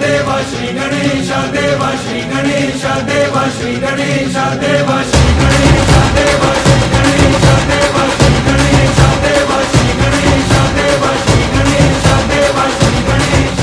देवा श्री गणेश देवा श्री गणेश देवा श्री गणेश देवा श्री गणेश देवा श्री गणेश देवा श्री गणेश देवा श्री गणेश देवा श्री गणेश देवा श्री गणेश।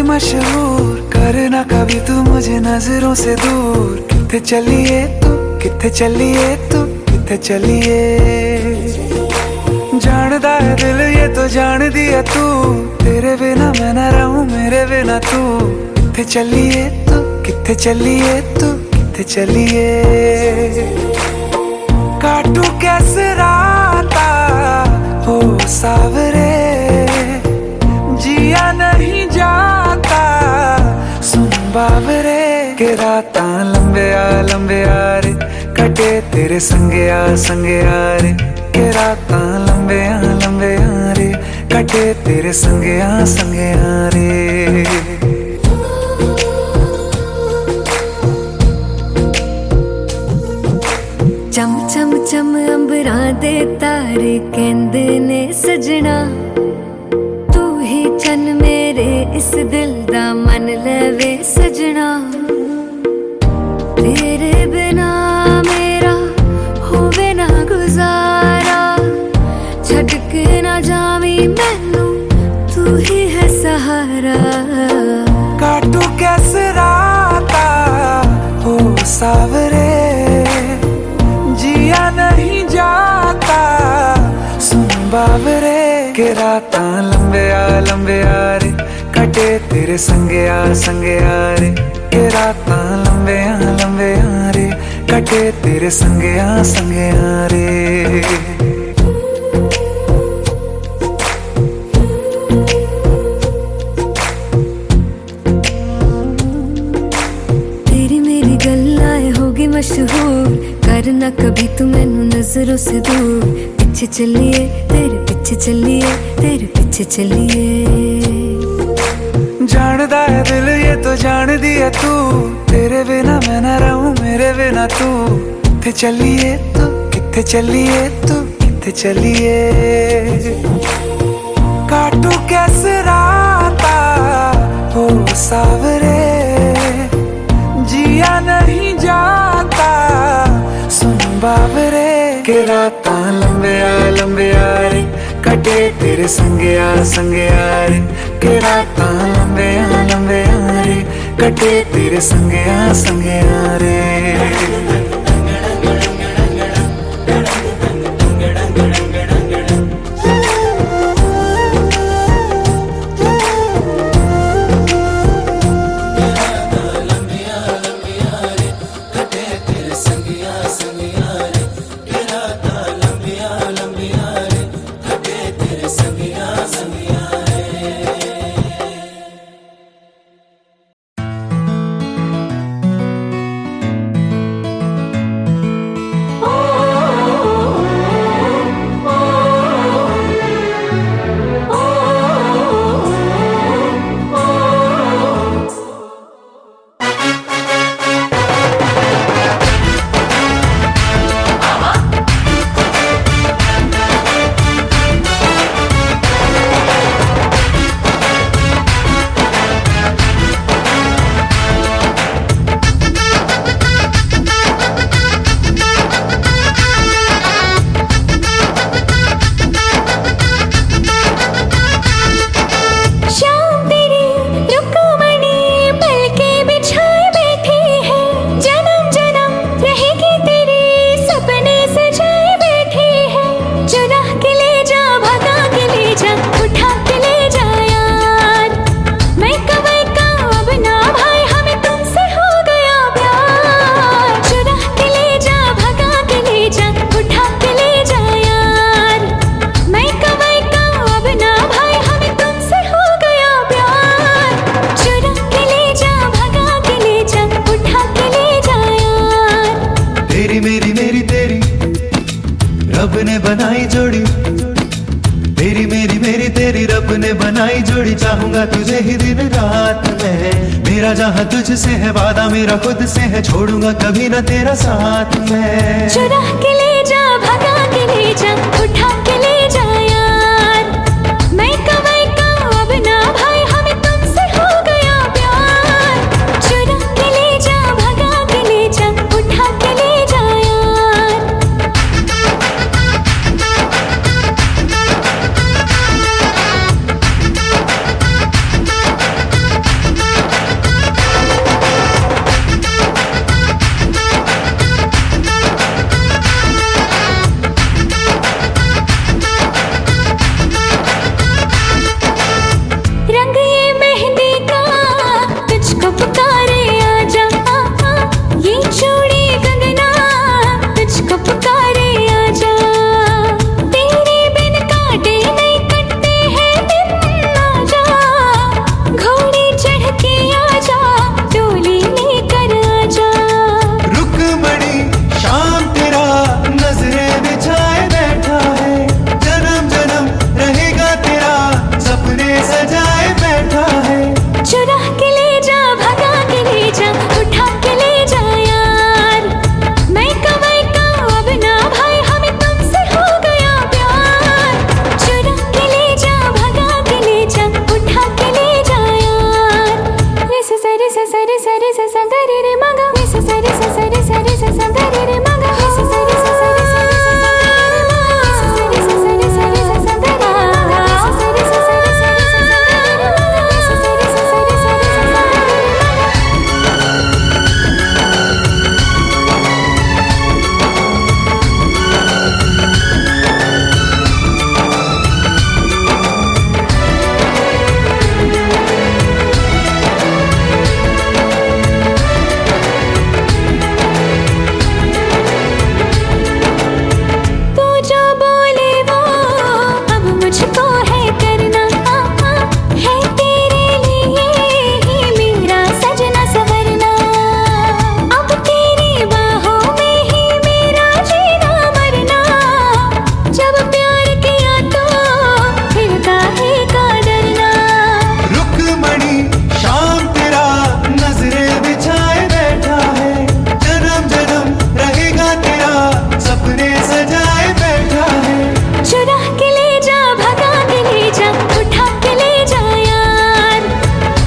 मशहूर करना कभी तू मुझे नजरों से दूर। किथे चलिए तू, किथे चलिए तू, किथे चलिए। जानदा है दिल ये तो जान दिया तू, तेरे बिना मैं न रहूं मेरे बिना तू। किथे चलिए तू, किथे चलिए तू, किथे चलिए। काटू कैसे राता हो सावरे, जिया नहीं जाता सुन बाबरे। के रातां लंबे आ रे, कटे तेरे संगे आ रे। के रातां लंबे आ रे, कटे तेरे संगे आ रे। चम चम चम अंबरां दे तारे कहंदे ने सजना, चन मेरे इस दिल दा मन लवे सजना। तेरे बिना मेरा होवे ना गुजारा, छड़ के ना जावी मैनू तू ही है सहारा। काटू कैसे राता हो सावरे, जिया नहीं जाता सुन बाबरे। के रातां लंबे आ रे, कटे तेरे संगे आ रे। के रातां लंबे आ रे, कटे तेरे संगे आ रे। तेरी मेरी गल्लां होगी मशहूर, करना कभी तू मैनू नजरों से दूर। पीछे चलिए तेरे पीछे चलिए, तेरे पीछे चलिए। जानदा है दिल ये तो जान दिया तू, तेरे बिना मैं न रहूं मेरे बिना तू। किथे चलिए तू, किथे चलिए तू, किथे चलिए। काटू कैसे राता हो सावरे, जिया नहीं जाता सुन बाबरे। के रातां लंबे आ रे, कटे तेरे संगे आ रे। के रातां लंबे आ रे, कटे तेरे संगे आ रे। रखूंगा तुझे ही दिन रात में। मेरा जहाँ तुझसे है वादा, मेरा खुद से है, छोड़ूंगा कभी ना तेरा साथ में। चुरा के ले जा, भगा के ले जा, उठा के ले जा यार। मैं कमाई का अब ना भाई, हमें तुमसे हो गया प्यार। चुरा के ले जा, भगा के ले जा, उठा के ले जा यार। रंग ये मेहंदी का तुझको पुकारे आजा, ये चूड़ी कंगना तुझको पुकारे आजा। तेरे बिन काटे नहीं कटते हैं दिन, आजा घोड़ी चढ़ के आजा, डोली लेकर आजा। रुकमणी शाम तेरा नजरें बिछाए बैठा है, जन्म जन्म रहेगा तेरा, सपने सजाए बैठा है। चुरा के ले जा, भगा के ले जा, उठा के ले जा यार। मैं कमाई का अब ना भाई, हमें तुमसे हो गया प्यार। चुरा के ले जा, भगा के ले जा, उठा के ले जा यार। रे सा सा रे सा सा रे सा रे सा सा गा रे रे मा गा, रे सा सा रे सा सा रे सा रे सा सा गा रे रे मा गा, रे सा सा रे सा सा रे सा रे सा सा गा रे रे मा गा, रे सा सा रे सा सा रे सा रे सा सा गा रे रे मा गा, रे सा सा रे सा सा रे सा रे सा सा गा रे रे मा गा, रे सा सा रे सा सा रे सा रे सा सा गा रे रे मा गा। तू जो बोले वो अब मुझको है करना, है तेरे लिए ही मेरा सजना सवरना। अब तेरी बाहों में ही मेरा जीना मरना। जब प्यार किया तो फिर काहे का डरना। रुकमणी शाम तेरा नजरें बिछाए बैठा है, जन्म जन्म रहेगा तेरा, सपने सजाए बैठा है। चुरा के ले जा, भगा के ले जा, उठा के ले जा यार।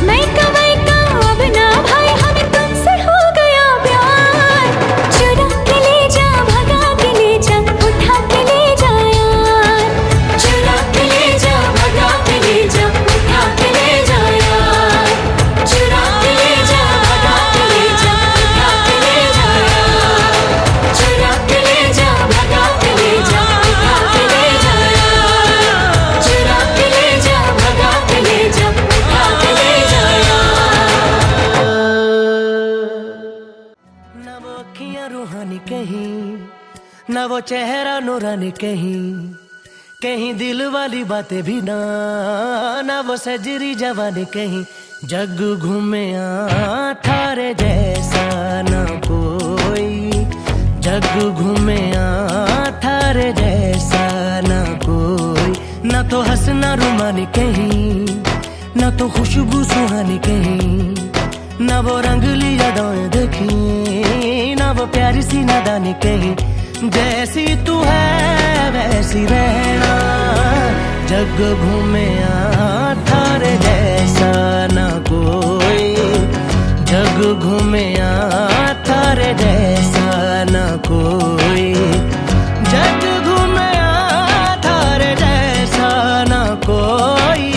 मैं कमाई का अब ना भाई, हमें तुमसे हो गया प्यार। चुरा के ले जा, भगा के ले जा, उठा के ले जा यार। चुरा के ले जा, भगा के ले जा, उठा के ले जा यार। चुरा के ले जा, भगा के ले जा, उठा के ले जा यार। चुरा के ले जा, भगा के ले जा, उठा के ले जा यार। चुरा के ले जा, भगा के ले जा, उठा के ले जा यार। ना वो अखियां रूहानी कहीं, ना वो चेहरा नूरानी कहीं, कहीं दिल वाली बातें भी ना, ना वो सजरी जवानी कहीं। जग घूमे थारे जैसा ना कोई, जग घूमे थारे जैसा ना कोई। ना तो हंसना रुमानी कहीं, ना तो खुशबू सुहानी कहीं, ना वो रंगली यादें देखी, ना वो प्यारी सी नादानी कहीं। जैसी तू है वैसी रहना, जग घूमे थारे जैसा ना कोई, जग घूमे थारे जैसा ना कोई, जग घूमे थारे जैसा ना कोई,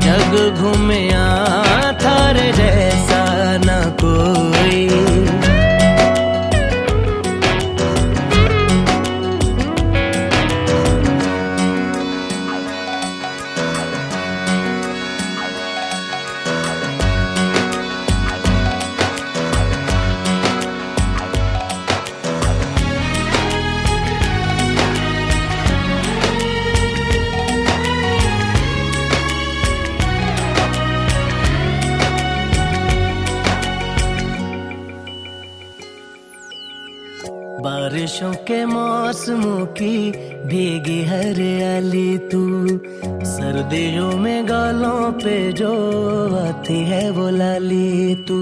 जग घूमे थारे जैसा ना कोई। बारिशों के मौसमों की भीगी हरियाली तू, सर्दियों में गालों पे जो आती है वो लाली तू,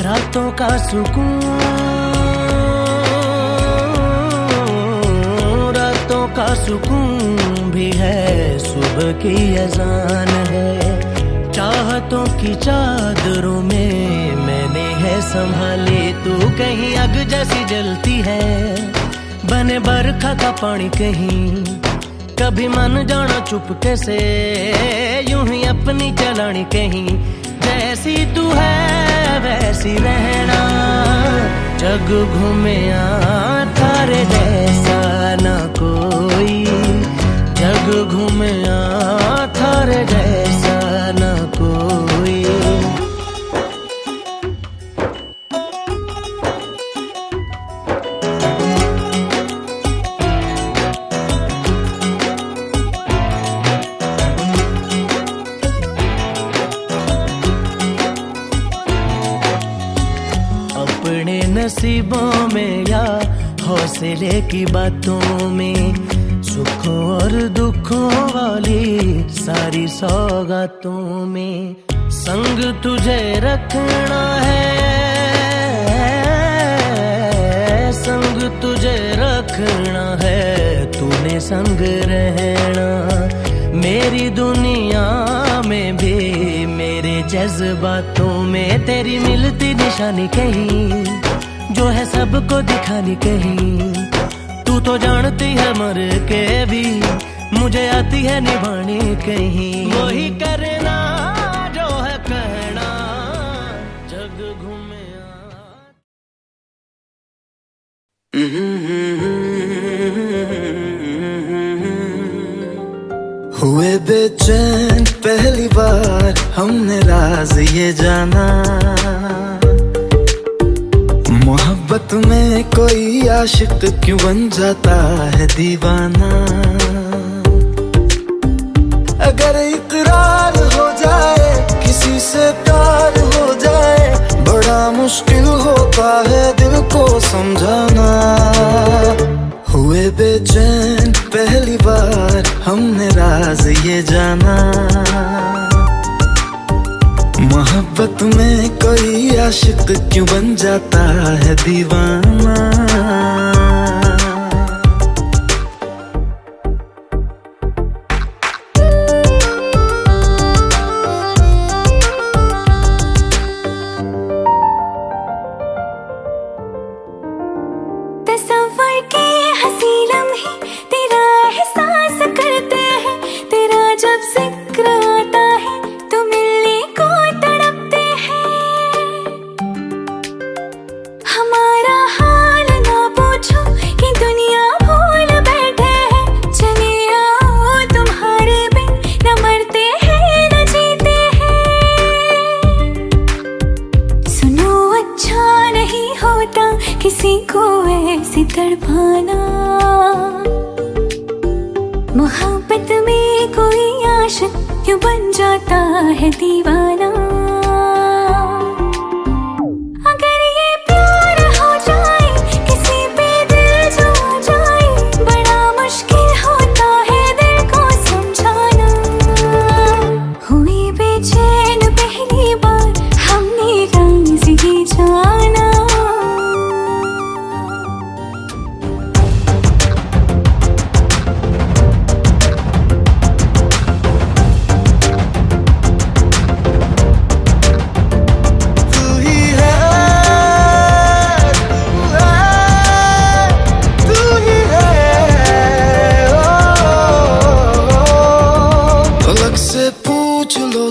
रातों का सुकून, रातों का सुकून भी है, सुबह की अजान है, चाहतों की चादरों में मैंने है संभाली तू, कहीं आग जैसी जलती है, बने बरखा का पानी कहीं, कभी मन जाना चुपके से, यूं ही अपनी चलानी कहीं, जैसी तू है वैसी रहना, जग घूमे थारे जैसा ना कोई, जग घूमे थारे जैसा ना कोई। अपने नसीबों में या हौसले की बातों में, सुखों और दुखों वाली सारी सौगातों में, संग तुझे रखना है, संग तुझे रखना है, तूने संग रहना, मेरी दुनिया में भी मेरे जज्बातों में, तेरी मिलती निशानी कहीं, जो है सबको दिखानी कहीं, तू तो जानती है मर के भी, मुझे आती है निभानी कहीं, वही करना जो है कहना, जग घूमे हुए बेचैन पहली बार हमने राज ये जाना, मोहब्बत में कोई आशिक क्यों बन जाता है दीवाना, अगर इकरार हो जाए किसी से प्यार हो जाए, बड़ा मुश्किल होता है दिल को समझाना, हुए बेचैन पहली बार हमने राज ये जाना, मोहब्बत में कोई आशिक क्यों बन जाता है दीवाना। तस्वर के हंसी लम्हे तेरा एहसास करते हैं, तेरा जब जिक्र आता है तो मिलने को तड़पते हैं, हमारा हाल ना पूछो कि दुनिया भूल बैठे हैं, चले आओ तुम्हारे बिन न मरते हैं न जीते हैं, सुनो अच्छा नहीं होता किसी को ऐसे तड़पाना, मोहब्बत में कोई आशिक क्यों बन जाता है दीवाना, अगर ये प्यार हो जाए किसी पे दिल जो आ जाए, बड़ा मुश्किल होता है दिल को समझाना, हुई बेचैन पहली बार हमने राज ये जाना।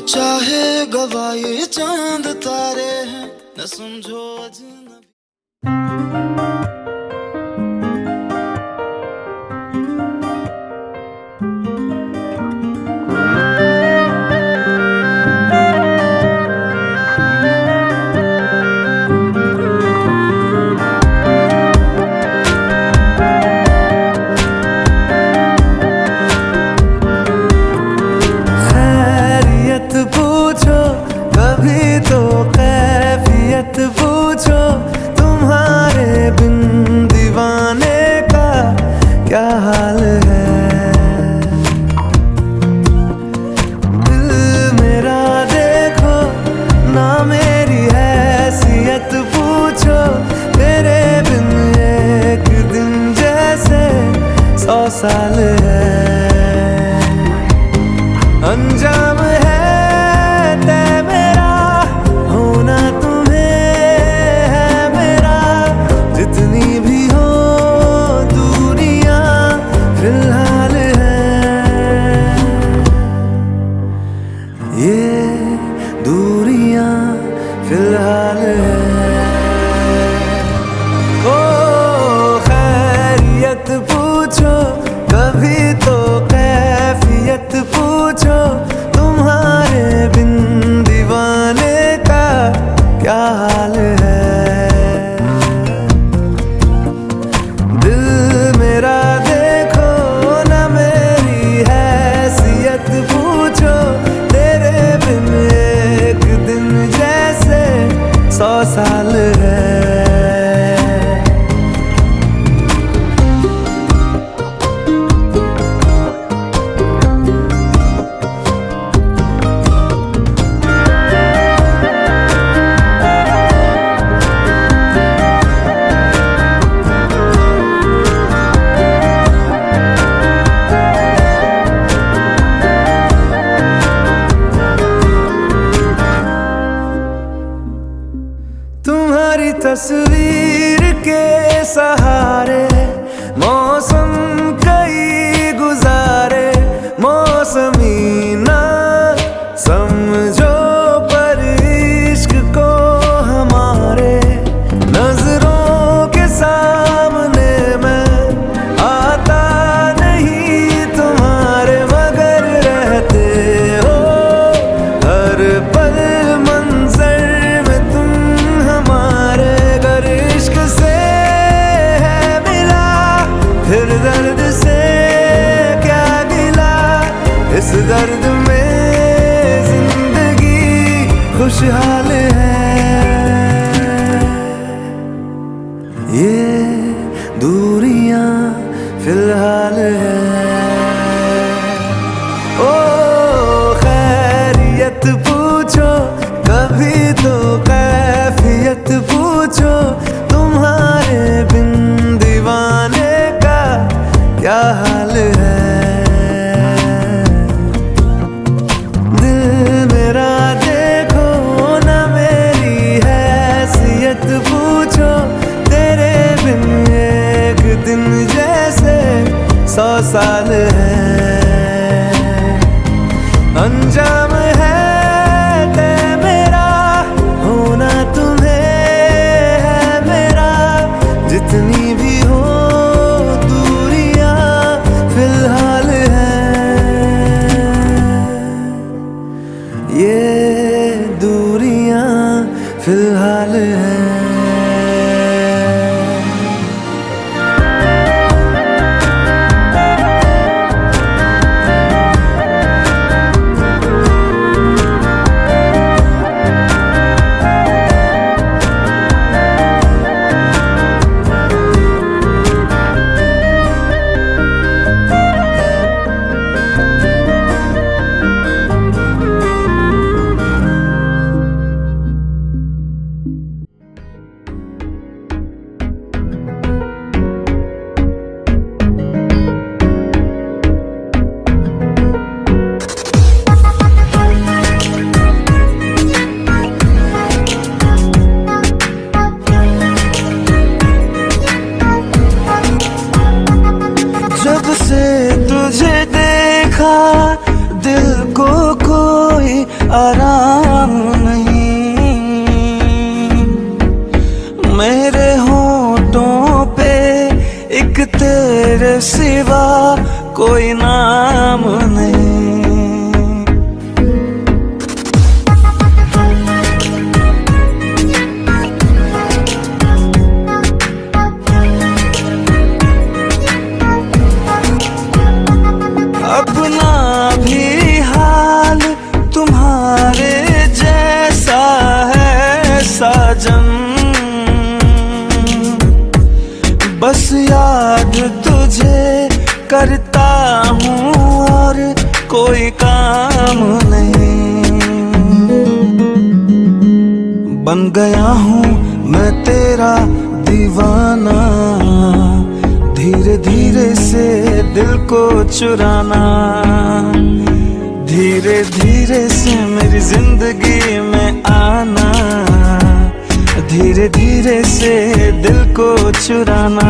चाहे गवाए चांद तारे हैं, न समझो अजनबी। पूछो कभी तो कैफियत पूछो, तुम्हारे बिन तस्वीर के सहारे मौसम कई गुजारे, मौसमी ना समझो पर इश्क को हमारे। नजरों के सामने मैं आता नहीं तुम्हारे, मगर रहते हो हर पल मंजर में तुम हमारे। अगर इश्क से है मिला फिर दर्द से क्या गिला, इस दर्द में जिंदगी खुशहाल है। ये दूरियां फिलहाल है। ओ खैरियत पूछो कभी तो कैफियत पूछो, तुम्हारे बिन दीवाने का क्या हाल है। दिल मेरा देखो ना मेरी हैसियत पूछो, तेरे बिन एक दिन जैसे 100 साल है। अंजाम है तय मेरा होना तुम्हें है मेरा, जितनी भी हो दूरियां फिलहाल है। ये दूरियां फिलहाल है। जब से तुझे देखा दिल को कोई आराम नहीं, मेरे होठों पे एक तेरे सिवा कोई नाम नहीं। अपना भी हाल तुम्हारे जैसा है साजन, बस याद तुझे करता हूँ और कोई काम नहीं। बन गया हूँ मैं तेरा दीवाना, धीरे धीरे से दिल को चुराना, धीरे धीरे से मेरी जिंदगी में आना, धीरे धीरे से दिल को चुराना।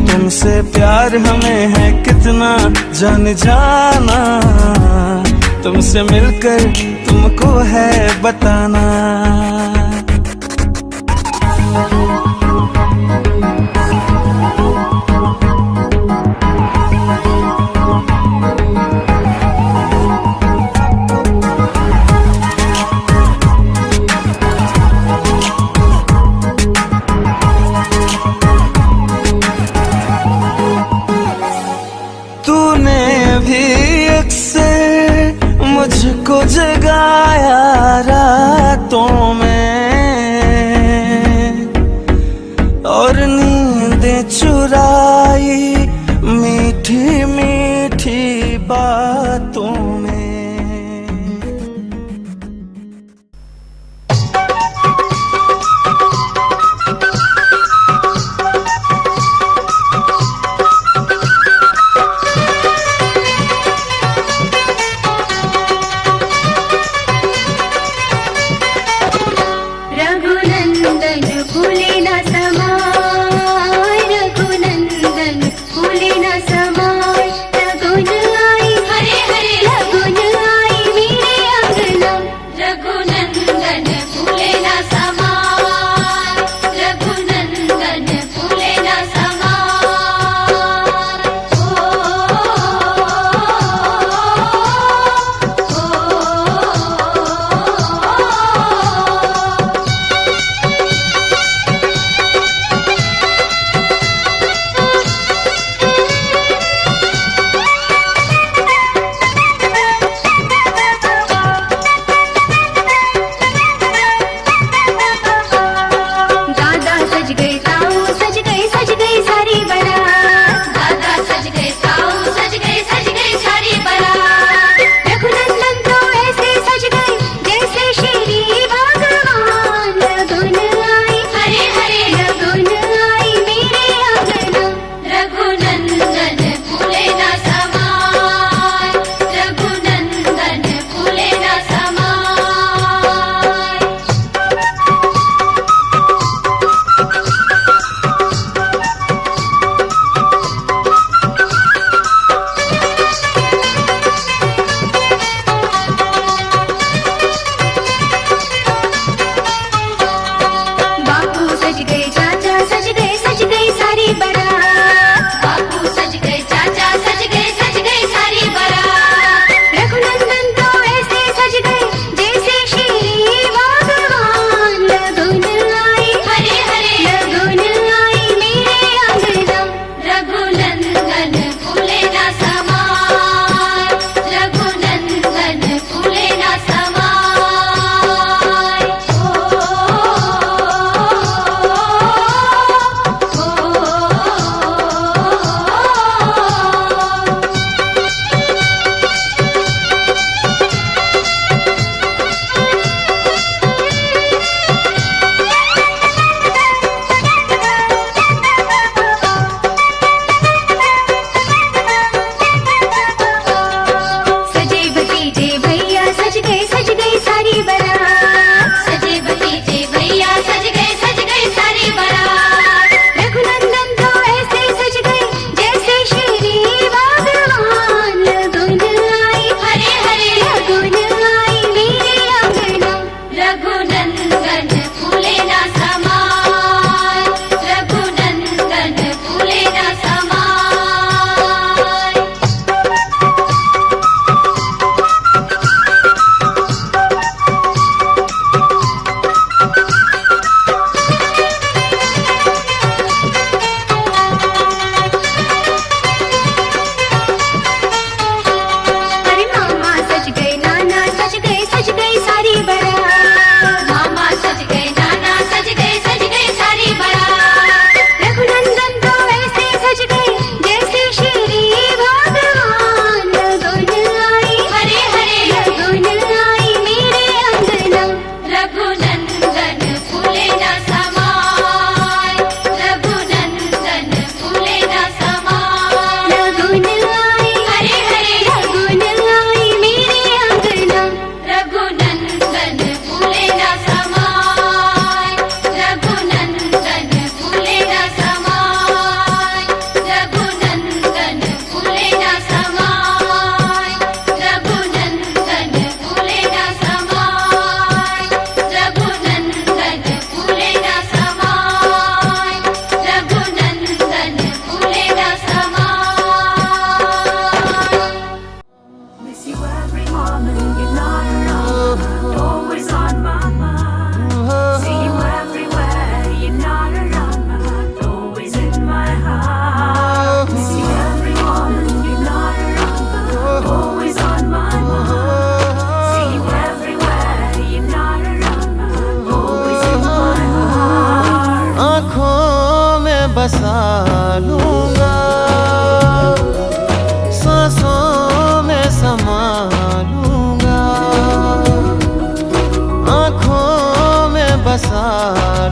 तुमसे प्यार हमें है कितना जान जाना, तुमसे मिलकर तुमको है बताना। तूने भी अक्सर मुझको जगाया रातों में, और नींदें चुराई मीठी मीठी बातों में। रघुनंदन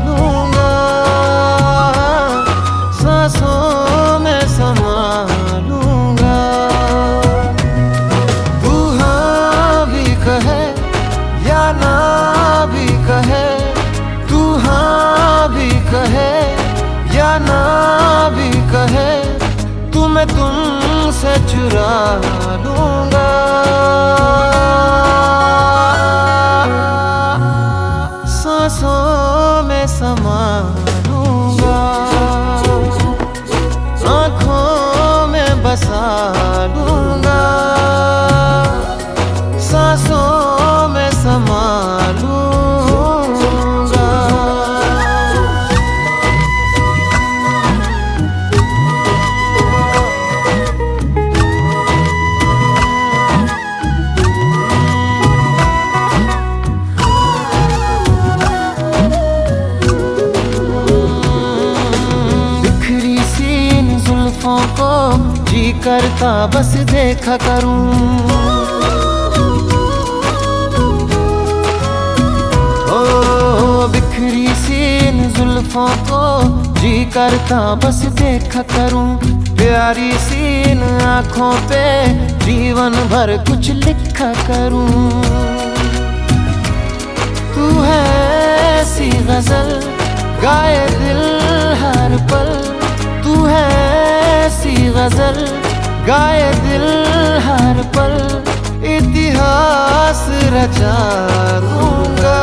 लूंगा, सांसों में समा लूंगा। तू हाँ भी कहे या ना भी कहे, तू हाँ भी कहे या ना भी कहे, तू मैं तुमसे चुरा लूंगा, सांसों में समा लूंगा, आँखों में बसा लूंगा, सांसों में समा लूंगा। को जी करता बस देखा करूं, ओ बिखरी सी इन जुल्फों को जी करता बस देखा करूं, प्यारी सी इन आँखों पे जीवन भर कुछ लिखा करूं। तू है ऐसी गजल गाए दिल हर पल, तू है ऐसी गजल गाए दिल हर पल, इतिहास रचा दूंगा,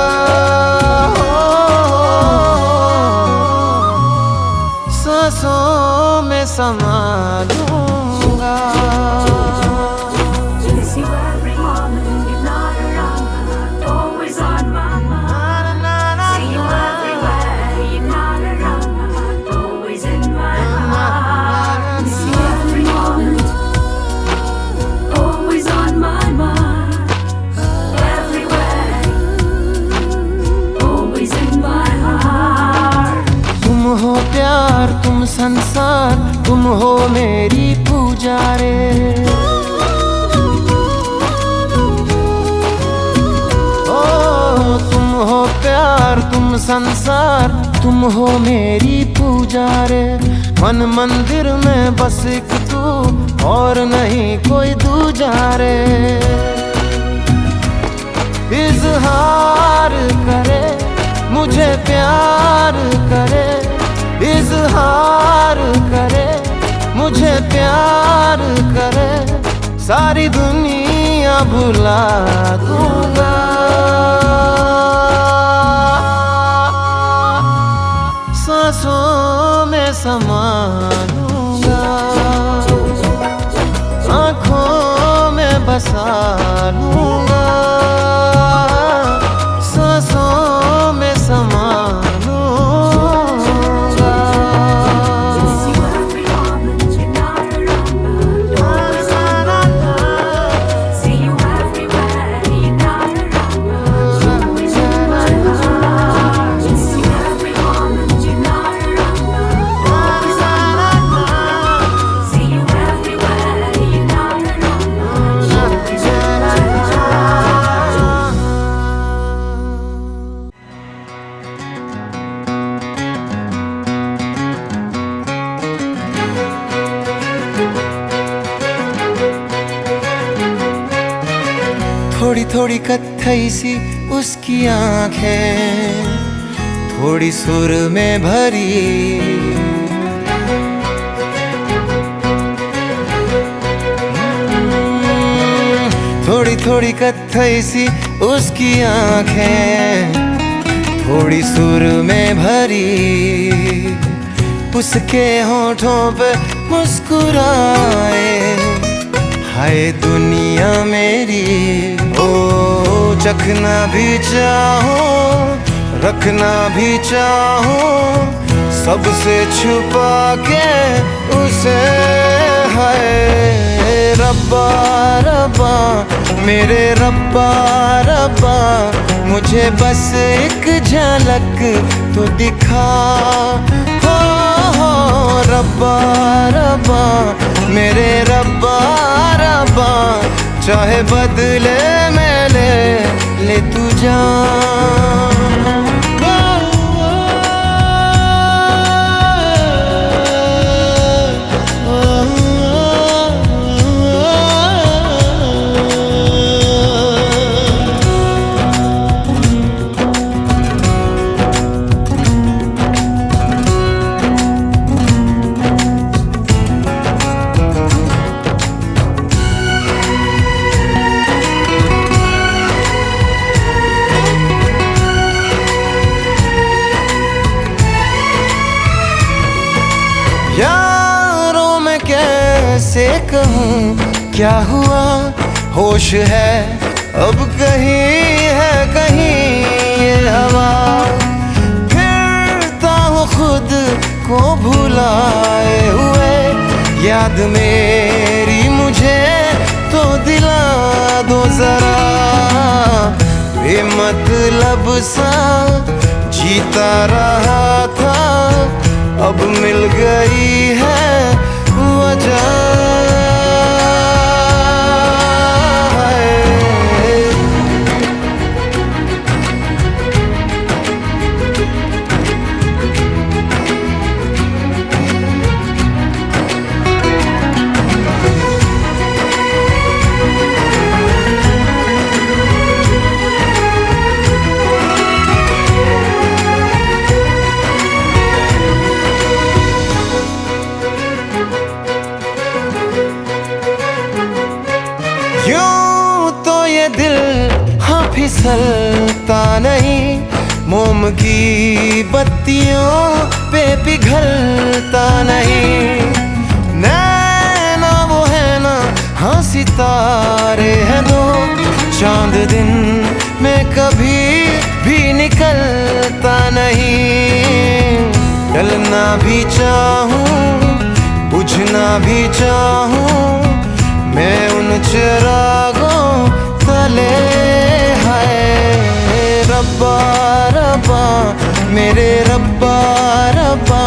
सांसों में समा लूंगा। प्यार तुम संसार, तुम हो मेरी पूजा रे, ओ तुम हो प्यार तुम संसार, तुम हो मेरी पूजा रे। मन मंदिर में बस एक तू और नहीं कोई दूजा रे, इजहार करे मुझे प्यार करे, इजहार करे मुझे प्यार करे, सारी दुनिया भुला दूंगा, सांसों में समा लूंगा, आँखों में बसा लूंगा, सांसों में समा थोड़ी थोड़ी कत्थई सी उसकी आँखें, थोड़ी सुर में भरी, थोड़ी थोड़ी कत्थई सी उसकी आँखें, थोड़ी सुर में भरी, उसके होठों पे मुस्कुराए, हाय दुनिया मेरी, ओ चखना भी चाहो रखना भी चाहो, सबसे छुपा के उसे, हाय रब्बा रब्बा मेरे रब्बा रब्बा, मुझे बस एक झलक तो दिखा, हो रब्बा रब्बा मेरे रब्बा रब्बा, चाहे बदले में ले तू जान, कैसे कहूँ क्या हुआ, होश है अब कहीं है कहीं ये हवा, फिरता हूँ खुद को भुलाए हुए, याद मेरी मुझे तो दिला दो जरा, बेमतलब सा जीता रहा था, अब मिल गई है वजह। फिसलता नहीं, मोम की बत्तियों पे पिघलता नहीं, नैना वो है ना हाँ सितारे हैं दो, चांद दिन में कभी भी निकलता नहीं, डलना भी चाहूँ बुझना भी चाहूँ मैं उन चिरागों तले, रब्बा रब्बा मेरे रब्बा रब्बा,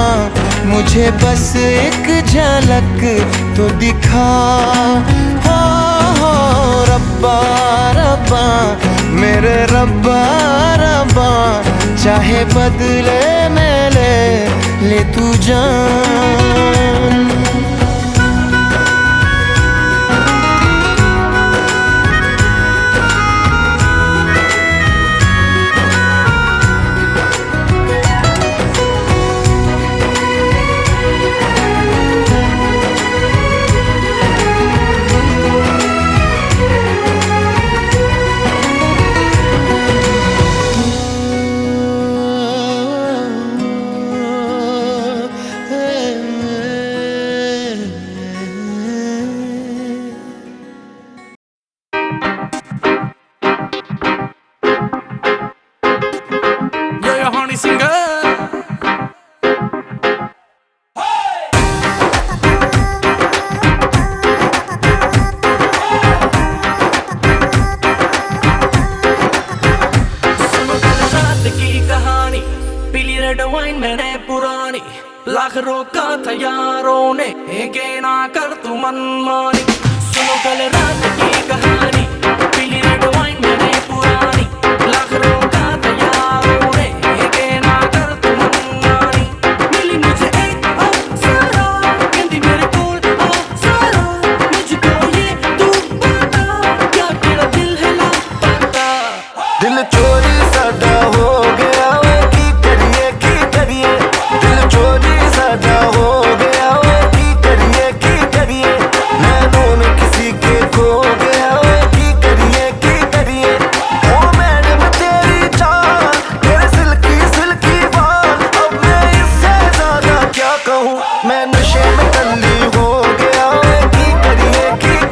मुझे बस एक झलक तो दिखा, हो रब्बा रब्बा मेरे रब्बा रब्बा, चाहे बदले में ले तू जान। लाख रोका था यारों ने के ना कर तू मनमानी, सुनो कल रात की कहानी, पीली रेड वाइन मैंने पुरानी, लाख रोका था यारों ने के ना कर तू मनमानी, मिली मुझे एक अप्सरा कहती मेरे कोल अप्सरा, मुझको ये तू बता क्या तेरा दिल है लापता, दिल चोरी साडा हो गया वे की करिए दिल चोरी साडा हो गया वे की करिए नैनों में किसी के खो गया वे की करिए ओ मैडम तेरी चाल तेरे सिल्की बाल, अब मैं इससे ज्यादा क्या कहूँ, मैं नशे में टल्ली हो गया वे की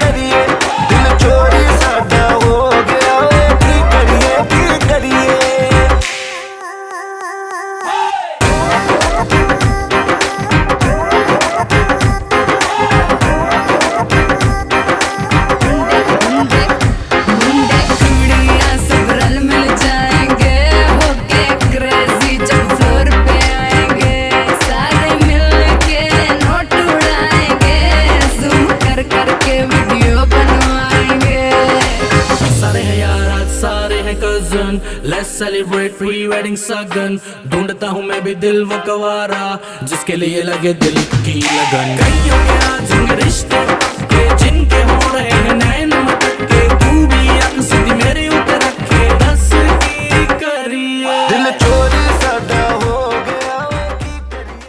करिए दिल चोरी साडा हो गया वे की करिए। Let's celebrate pre-wedding सगन, ढूंढता हूँ मैं भी दिल वो कवारा जिसके लिए लगे दिल की लगन, कईयों के आज रिश्ते पक्के जिनके हो रहे हैं नैन मटके, तू भी अक सीधी मेरे ऊपर रखे दस की करिए, दिल चोरी साडा हो गया की करिए।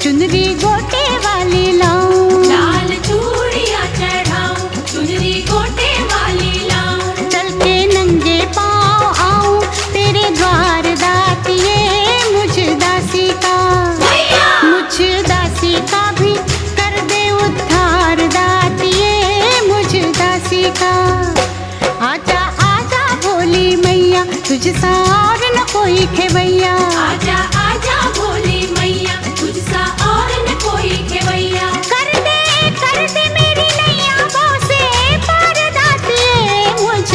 चुनरी गोटे वाली लाऊं, लाल चूड़ियां चढ़ाऊं, चुनरी गोटे वाली लाऊं। चल के नंगे पाँव आऊं तेरे द्वार दातिए, मुझ दासी का भी कर दे उद्धार दातिए, मुझ दासी का। आजा आजा भोली मैया, तुझसा और न कोई खेवैया। आजा आजा भोली मैया, तुझसा और न कोई खेवैया। कर दे मेरी नैया वो से पार दातिए, मुझ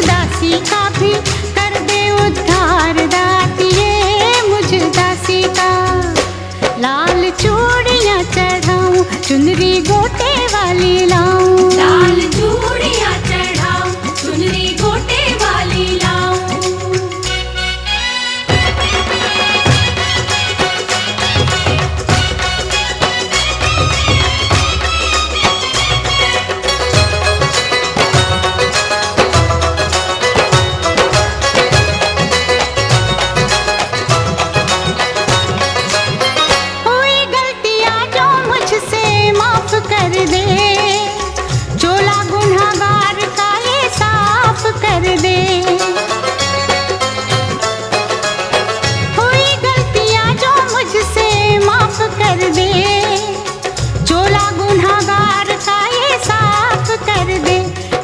दासी का भी कर दे उद्धार दातिए, मुझ दासी का। लाल चूड़ियां चढ़ाऊं, चुनरी गोटे वाली लाऊं, लाल चूड़ियां चढ़ाऊं, चुनरी गोटे वाली लाऊं। हुई गलतियां जो मुझसे माफ कर दे, चोला गुनहगार का ये साफ कर दे। हुई गलतियां जो मुझसे माफ कर दे, चोला गुनहगार का ये साफ कर दे।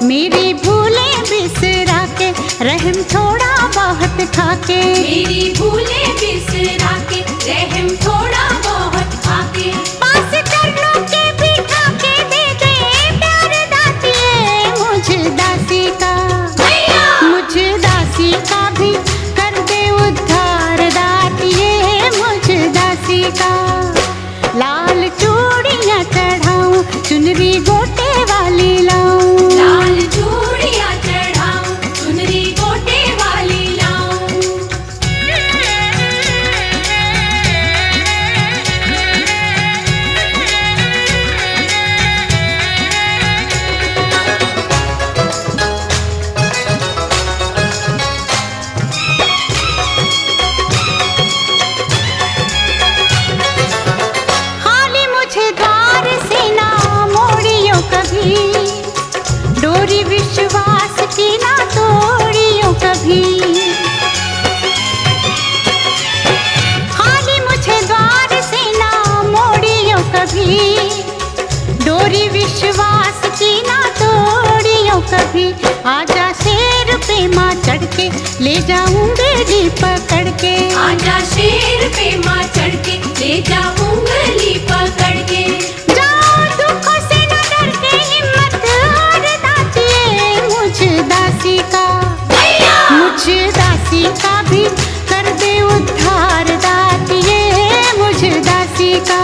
मेरी भूलें बिसरा के रहम थोड़ा बहुत खाके, मेरी भूलें बिसरा के रहम थोड़ा बहुत खाके। पास कर लो के बिठा के दे दे प्यार दातिए, मुझ दासी का भी कर दे उद्धार दातिए, मुझ दासी का। लाल चूड़ियां चढ़ाऊं, चुनरी गोटे वाली लाऊं, लाल चूड़ियां चढ़ाऊं, चुनरी गोटे वाली लाऊं। खाली मुझे द्वार से ना मोड़ियो कभी, डोरी विश्वास की ना तोड़ियो कभी। खाली मुझे द्वार से ना मोड़ियो कभी, डोरी विश्वास की ना तोड़ियो कभी। आजा शेर पे माँ चढ़ के ले जाऊं बेड़ी पकड़ के, आजा शेर पे माँ चढ़ के ले जा उंगली पकड़ के। जाओ दुखों से न डर के हिम्मत और दातिए, मुझ दासी का भी कर दे उद्धार दातिए, मुझ दासी का।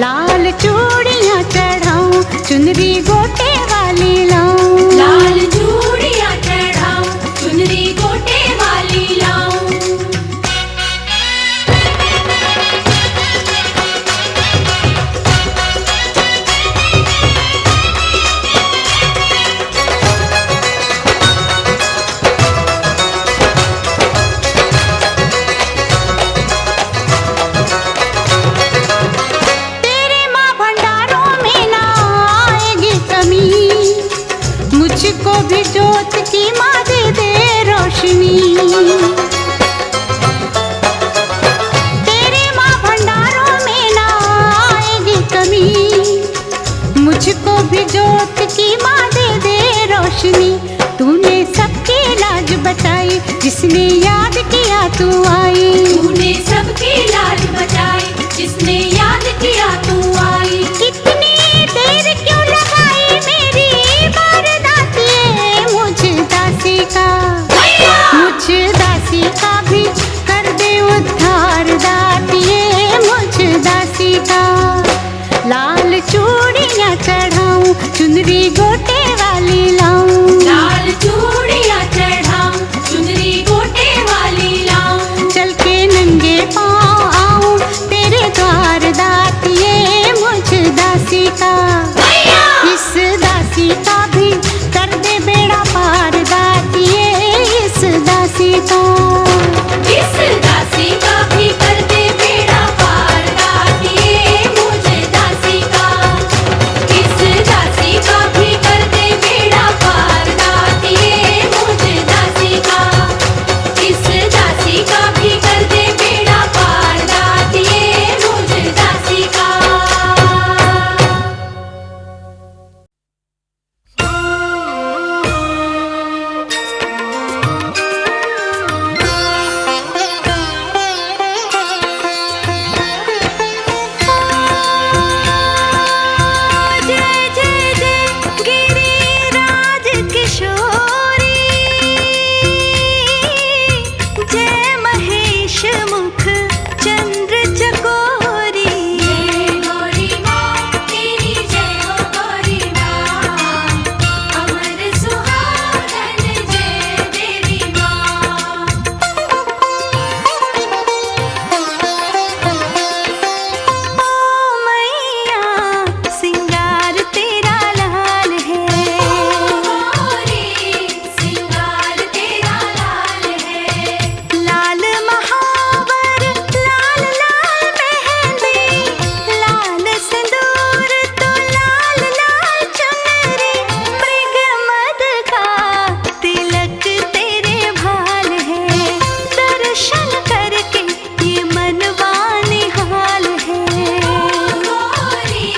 लाल चूड़ियां चढ़ाऊं, चुनरी गोटे वाली लाऊं, लाल चूड़ियां चढ़ाऊं, चुनरी गोटे वाली लाऊं। तेरे माँ भंडारों में ना आएगी कमी, मुझको भी जोत की माँ दे दे रोशनी। तेरे माँ भंडारों में ना आएगी कमी, मुझको भी जोत की माँ दे दे रोशनी। तूने सबकी लाज बचाई, जिसने याद किया तू आई, तूने सबकी लाज बचाई, जिसने याद किया तू आई। इतनी देर क्यों लगाई मेरी बार दातिए, मुझ दासी का भी कर दे उद्धार दातिए, मुझ दासी का। लाल चूड़ियां चढ़ाऊं, चुनरी गोटे वाली लाऊं, लाल चूड़ियां चढ़ाऊं, चुनरी गोटे वाली लाऊं। चल के नंगे पाँव आऊं तेरे द्वार दातिए, मुझ दशमुख चंद्र चकोरी। जय गौरी माँ तेरी जय हो गौरी माँ, अमर सुहागन जय देवी माँ। ओ मैया सिंगार तेरा लाल है, गौरी सिंगार तेरा लाल है, लाल महावर लाल लाल मेहंदी, लाल सिंदूर तो लाल लाल चुनरी, मृग मद का तिलक तेरे भाल है, दर्शन करके ये मनवा निहाल है। गौरी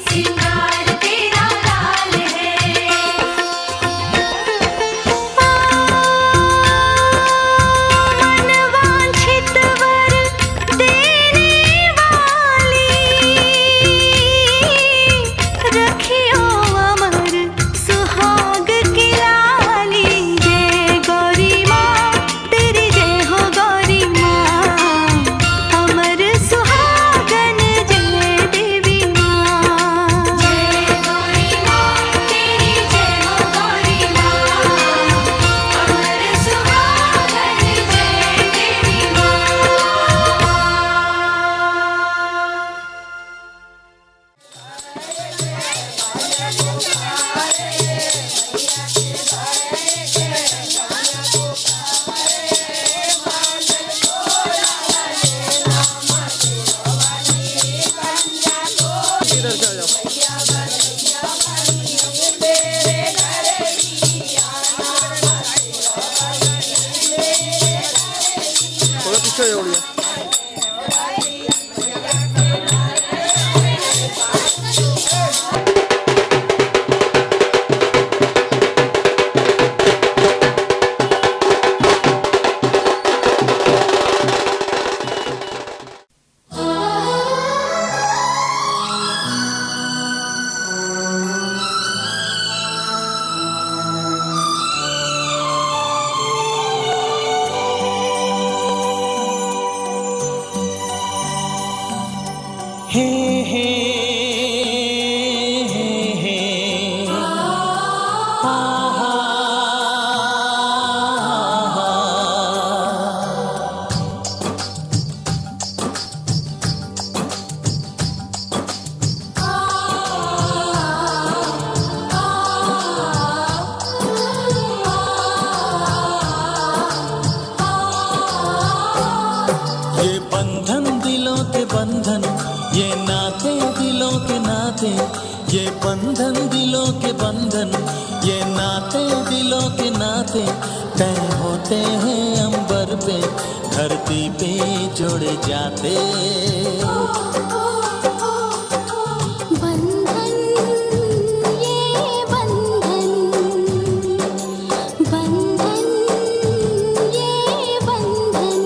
सिंगार तेरा लाल है। मनवांछित वर देने वाली, रखियो अमर सुहाग की लाली। जय गौरी माँ तेरी जय हो गौरी माँ, अमर सुहागन जय देवी माँ। जय गौरी माँ तेरी जय हो गौरी माँ, अमर सुहागन जय देवी माँ। ये बंधन दिलों के बंधन, ये नाते दिलों के नाते, ये बंधन दिलों के बंधन, ये नाते दिलों के नाते, तय होते हैं अंबर पे, धरती पे जोड़े जाते। बंधन ये बंधन, बंधन ये बंधन,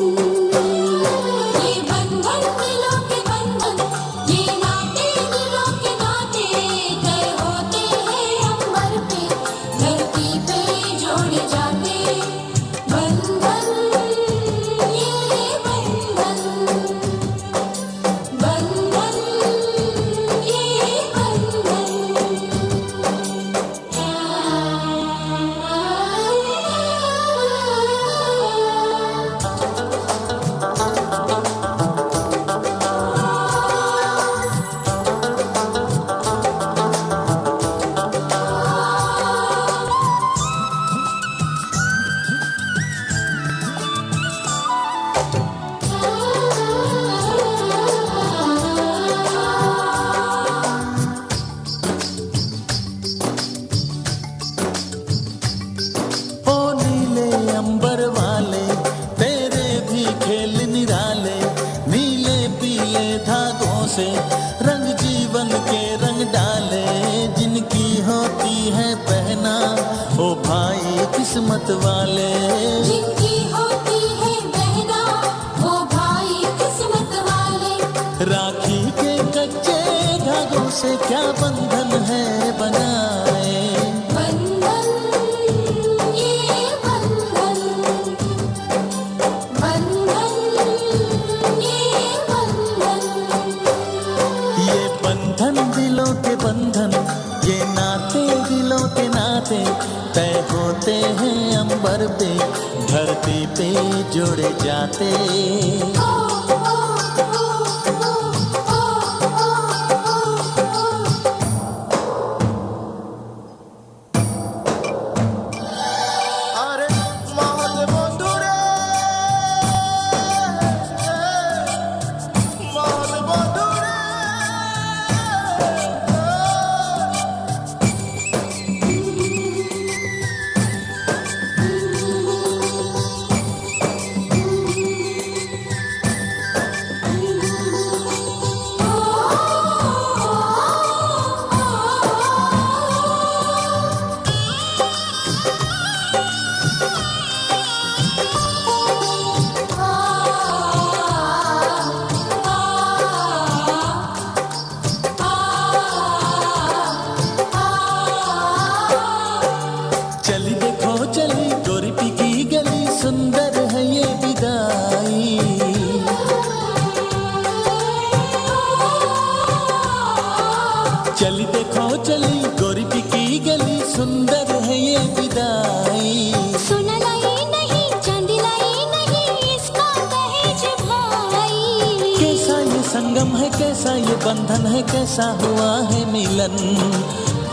ये बंधन दिलों के बंधन, ये नाते दिलों के नाते, तय होते हैं अंबर पे, धरती पे जोड़े जाते। बंधन ये बंधन, बंधन ये ओ नीले अंबर वाले, तेरे भी खेल निराले, नीले पीले धागों से रंग जीवन के रंग डाले, जिनकी होती है पहना ओ भाई किस्मत वाले। जिनकी होती है बहना, वो भाई किस्मत वाले। राखी के कच्चे धागों से क्या बंधन है बनाए। बंधन ये बंधन, बंधन पे धरती पे जोड़े जाते। चली देखो चली गोरी की गली, सुंदर है ये विदाई। सोना लाई नहीं चांदी लाई नहीं, इसका दहेज भाई। कैसा ये संगम है, कैसा ये बंधन है, कैसा हुआ है मिलन।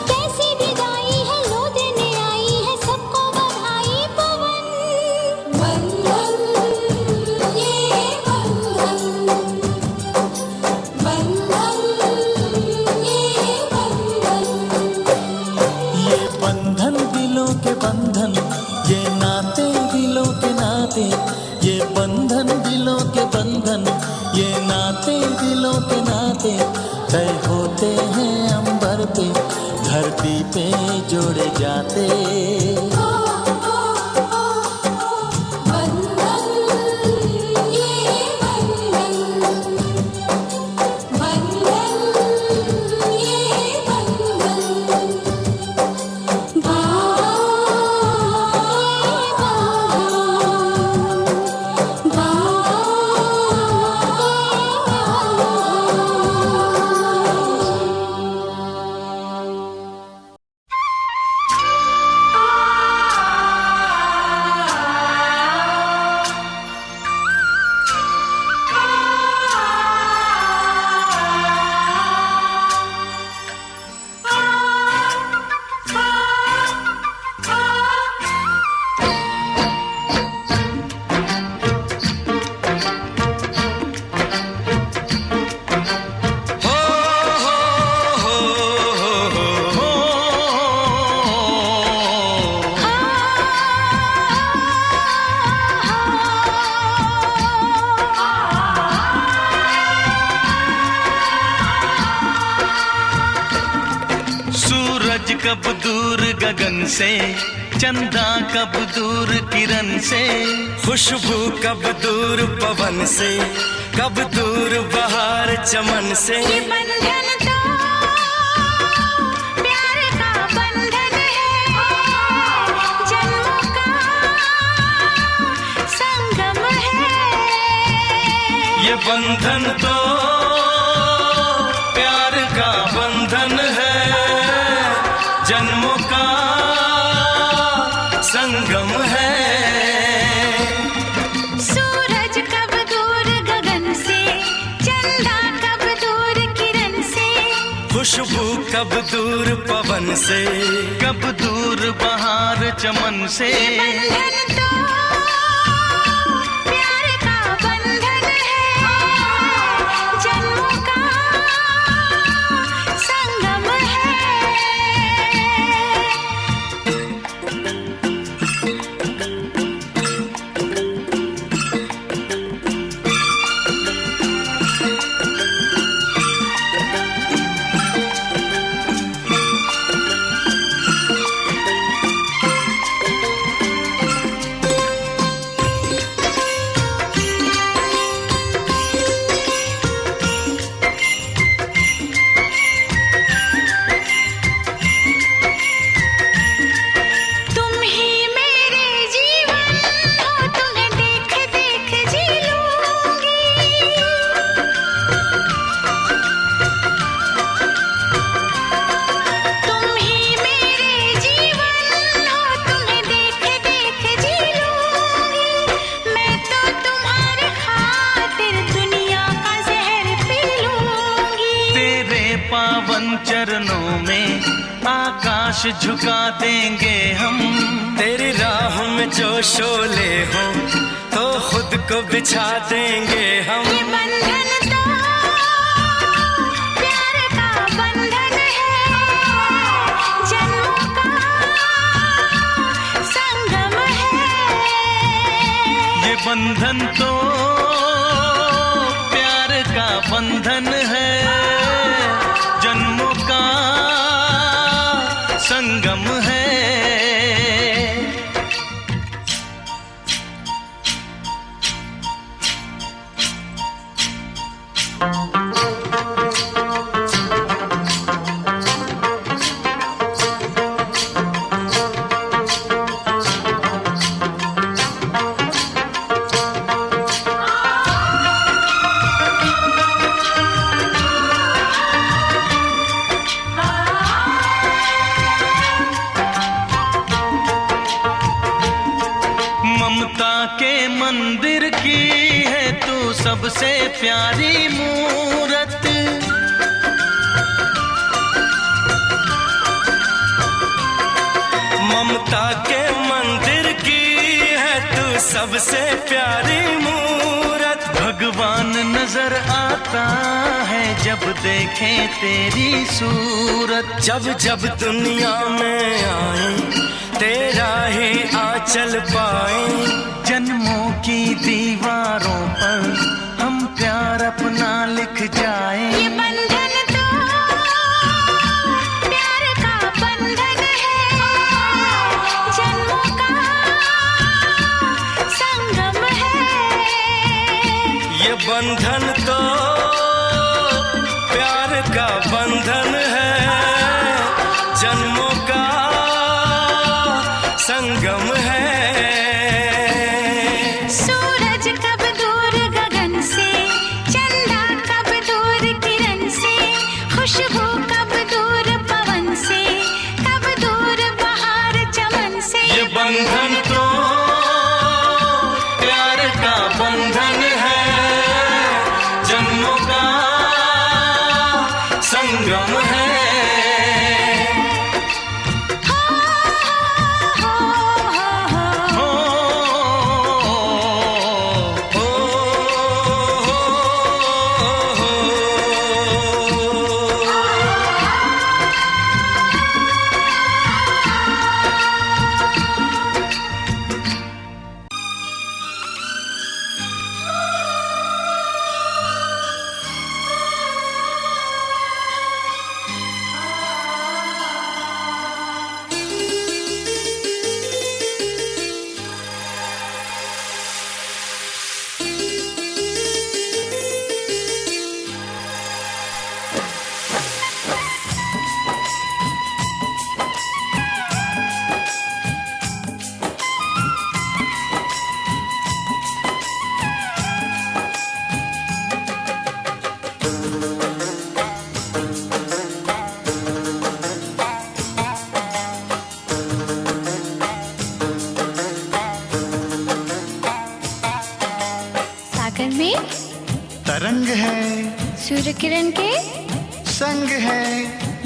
कैसी विदाई है, लो देने आई है सबको बधाई। पवन बंधन ये बंधन, बंधन ये बंधन दिलों के बंधन, ये नाते दिलों के नाते। ये बंधन दिलों के बंधन, ये नाते दिलों के नाते। तय होते हैं अंबर पे धरती पे जोड़े जाते। कब दूर गगन से, चंदा कब दूर किरण से। खुशबू कब दूर पवन से, कब दूर बहार चमन से। ये बंधन तो प्यार का बंधन है, जन्मों का संगम है। ये बंधन तो प्यार का बंधन है, जन्मों का संगम है। सूरज कब दूर गगन से, चंदा कब दूर किरण से। खुशबू कब दूर पवन से, कब दूर बहार चमन से। बंधन तो प्यार का बंधन है, जन्मों का संगम है। आकाश झुका देंगे हम। तेरी राह में जो शोले हो तो खुद को बिछा देंगे हम। ये बंधन तो प्यार का बंधन है, जन्मों का संगम है। ये बंधन तो प्यार का बंधन है, जन्मों का संगम है। ममता के मंदिर की है तू सबसे प्यारी मूरत। ममता के मंदिर की है तू सबसे प्यारी मूरत। भगवान नजर आता है जब देखे तेरी सूरत। जब जब दुनिया में आए तेरा ही आंचल पाए। जन्मों की दीवारों पर हम प्यार अपना लिख जाए। ये बंधन तो प्यार का बंधन है, जन्मों का संगम है। ये बंधन तो प्यार का बंधन है, जन्मों का संगम है। सूरज कब दूर गगन से, चंदा कब दूर किरण से, खुशबू कब दूर पवन से, कब दूर बहार चमन से। ये बंधन तो प्यार का बंधन है, जन्मों का संगम है। सागर में तरंग है, सूर्य किरण के संग है,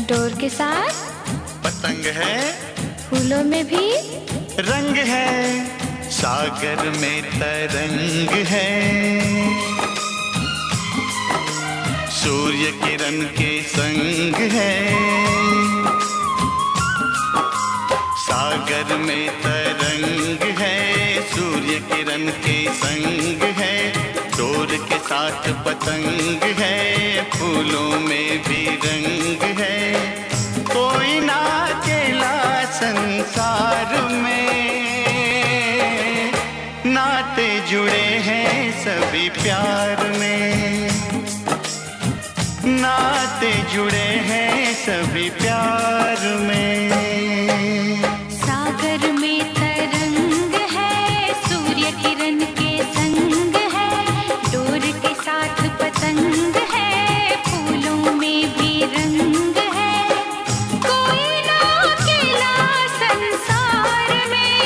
डोर के साथ पतंग है, फूलों में भी रंग है। सागर में तरंग है, सूर्य किरण के संग है। सागर में तरंग है, सूर्य किरण के संग है। डोर के साथ पतंग है, फूलों में भी रंग है। कोई ना अकेला संसार में, नाते जुड़े हैं सभी प्यार में। नाते जुड़े हैं सभी प्यार में। सागर में तरंग है, सूर्य किरण के संग है। डोर के साथ पतंग है, फूलों में भी रंग है। कोई ना अकेला संसार में,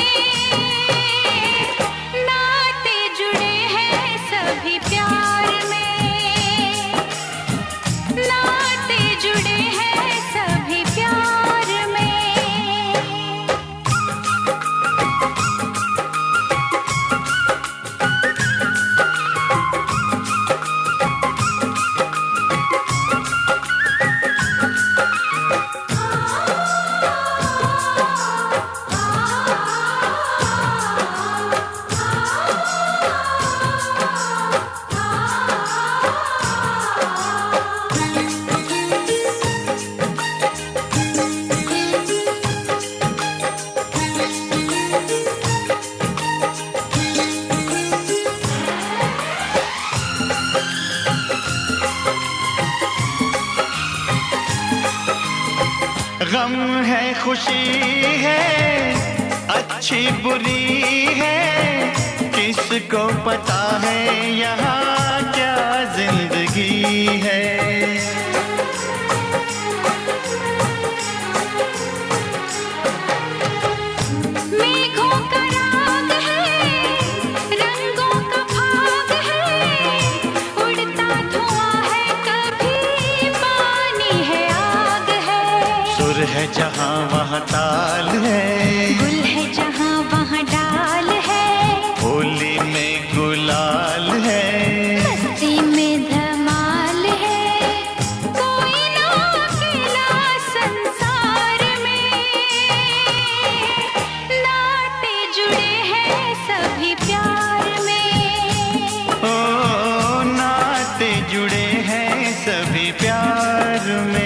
नाते जुड़े हैं सभी प्यार में। नाते जुड़े हैं सभी प्यार में। गम है खुशी है, अच्छी बुरी है, किसको पता है यहाँ क्या जिंदगी है। मेघों का राग है, रंगों का भाग है, उड़ता धुआं है, कभी पानी है आग है। सुर है जहाँ वहाँ ताल है, गुल है जहाँ वहाँ डाल है, होली में गुलाल है, मस्ती में धमाल है, कोई ना अकेला संसार में, नाते जुड़े हैं सभी प्यार में। ओ नाते जुड़े हैं सभी प्यार में।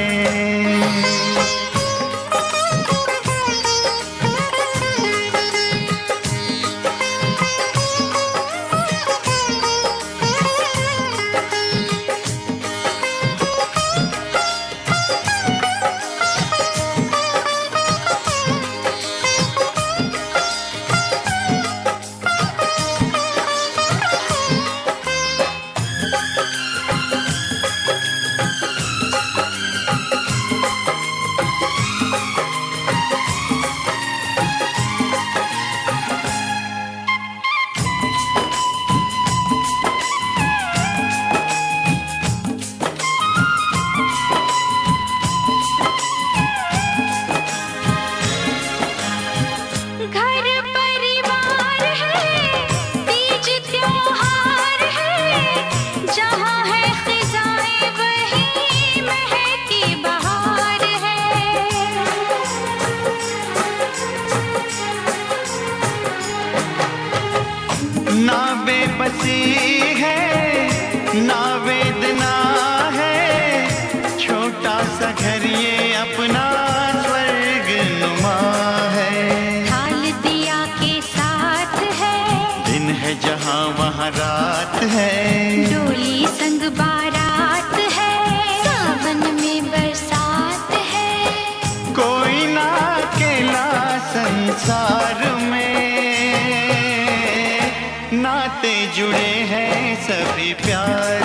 घर परिवार है, तीज त्योहार है, जहाँ है खिजाएं वहीं महकी बहार है। ना बेबसी है ना वेदना है, छोटा सा घर ये अपना स्वर्ग नुमा है। थाल दिया के साथ है, दिन है जहाँ वहाँ रात है, डोली संग बारात है, सावन में बरसात है, कोई ना अकेला संसार में, नाते जुड़े हैं सभी प्यार